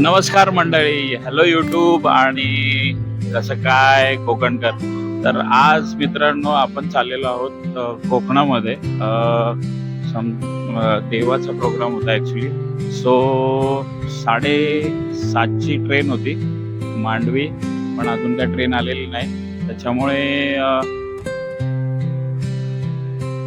नमस्कार मंडळी, hello YouTube आणि कसं काय कोकणकर. तर आज मित्रांनो आपण चाललेलो आहोत कोकणामध्ये. देवाचा प्रोग्राम होता ॲक्च्युली. सो 7:30ची ट्रेन होती मांडवी, पण अजून काय ट्रेन आलेली नाही, त्याच्यामुळे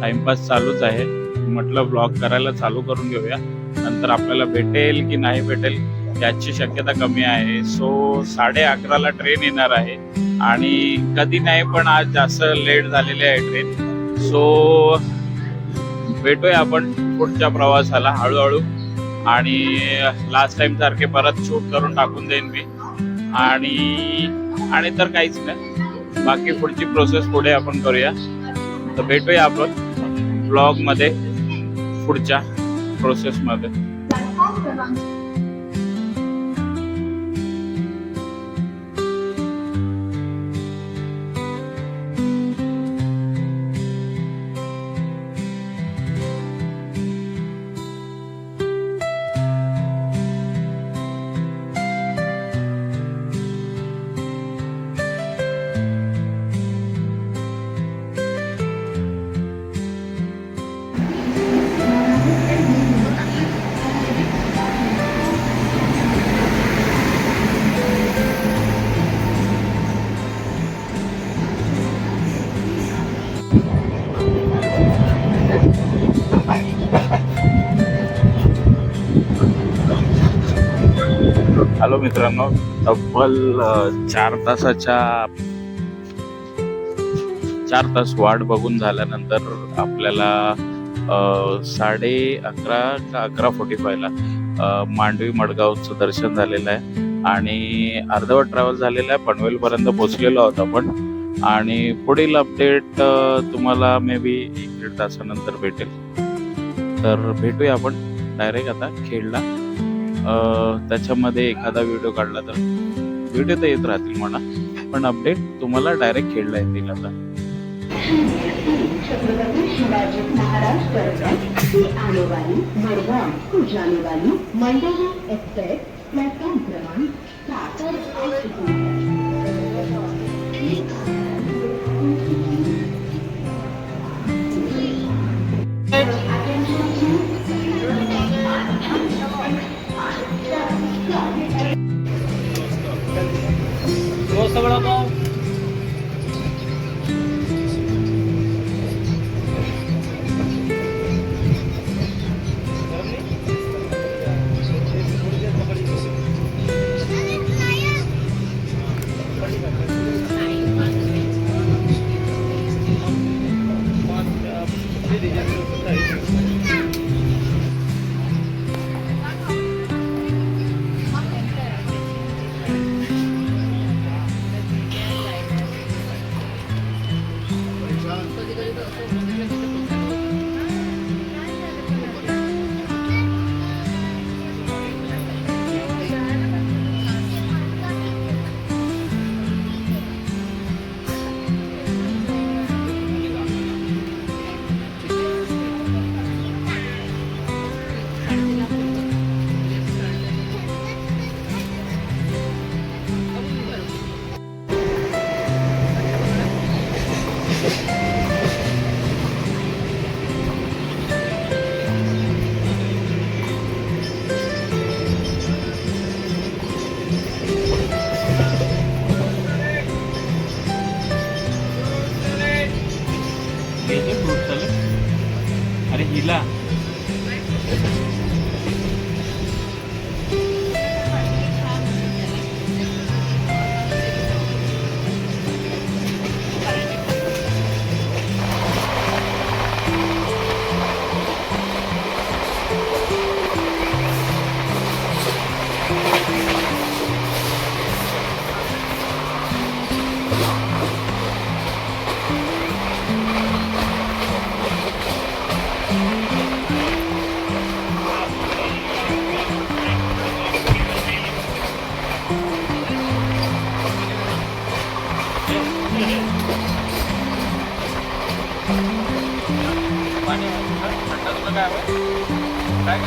टाइमपास चालूच आहे. म्हटलं ब्लॉग करायला चालू करून घेऊया, नंतर आपल्याला भेटेल की नाही भेटेल याची शक्यता कमी आहे. सो 11:30ला ट्रेन येणार आहे आणि कधी नाही, पण आज जास्त लेट झालेली आहे ट्रेन. सो भेटूया आपण पुढच्या प्रवासाला हळूहळू, आणि लास्ट टाइम सारखे परत शूट करून टाकून देईन मी. आणि तर काहीच नाही, बाकी पुढची प्रोसेस पुढे आपण करूया. तर भेटूया आपण ब्लॉग मध्ये पुढच्या प्रोसेस मध्ये. हॅलो मित्रांनो, तब्बल 4 तास वाट बघून झाल्यानंतर आपल्याला 11:30 का 11:45ला मांडवी मडगावचं दर्शन झालेलं आहे आणि अर्धवट ट्रॅव्हल झालेलं आहे. पनवेलपर्यंत पोहोचलेलो आहोत आपण, आणि पुढील अपडेट तुम्हाला मे बी 1-1.5 तासानंतर भेटेल. तर भेटूया आपण डायरेक्ट आता खेडला. त्याच्यामध्ये एखादा व्हिडिओ काढला तर व्हिडिओ तर येत राहतील म्हणा, पण अपडेट तुम्हाला डायरेक्ट खेळला येतील. आता छत्रपति शिवाजी महाराज टर्मिनस आने वाली मडगांव को जाने वाली मंडोर एक्सप्रेस प्लेटफॉर्म क्रमांक 7 पर आ चुकी है. अरे हिला काय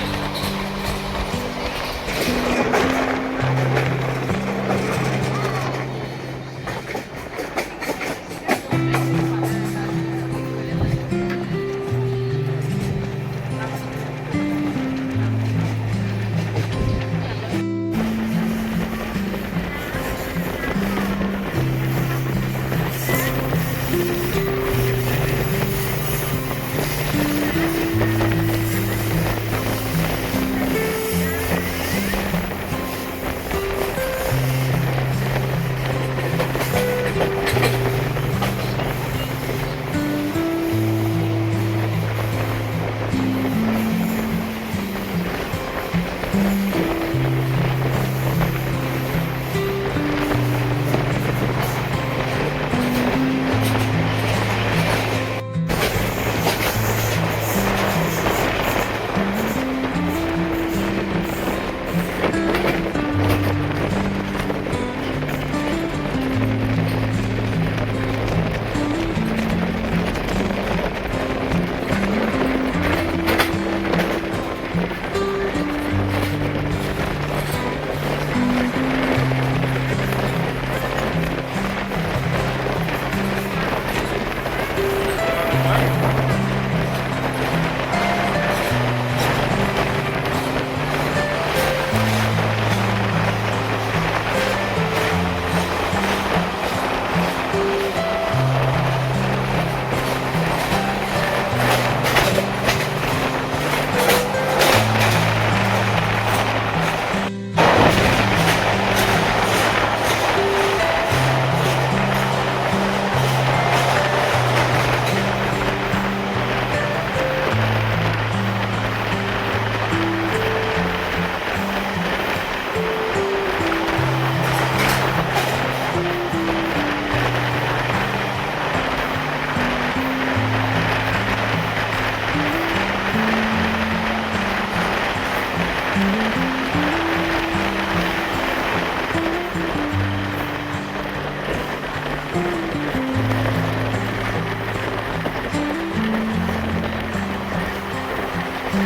तर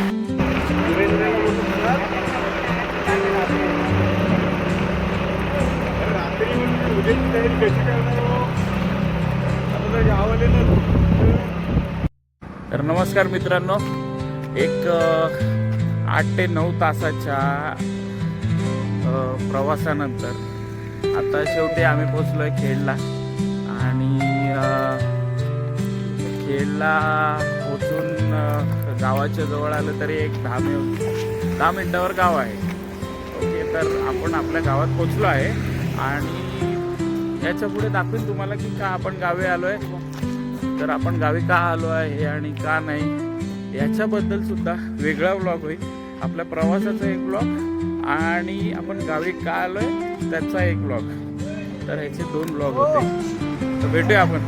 नमस्कार मित्रांनो, एक 8 ते 9 तासाच्या प्रवासानंतर आता शेवटी आम्ही पोचलोय खेडला. आणि खेडला पोचून गावाच्या जवळ आलं तरी एक 10 मिनिटावर गाव आहे. ओके, तर आपण आपल्या गावात पोचलो आहे आणि याच्या पुढे दाखवीन तुम्हाला की का आपण गावी आलो आहे. तर आपण गावी का आलो आहे आणि का नाही याच्याबद्दल सुद्धा वेगळा व्लॉग होईल. आपल्या प्रवासाचा एक व्लॉग आणि आपण गावी का आलो आहे त्याचा एक व्लॉग. तर ह्याचे 2 व्लॉग होते. तर भेटूया आपण.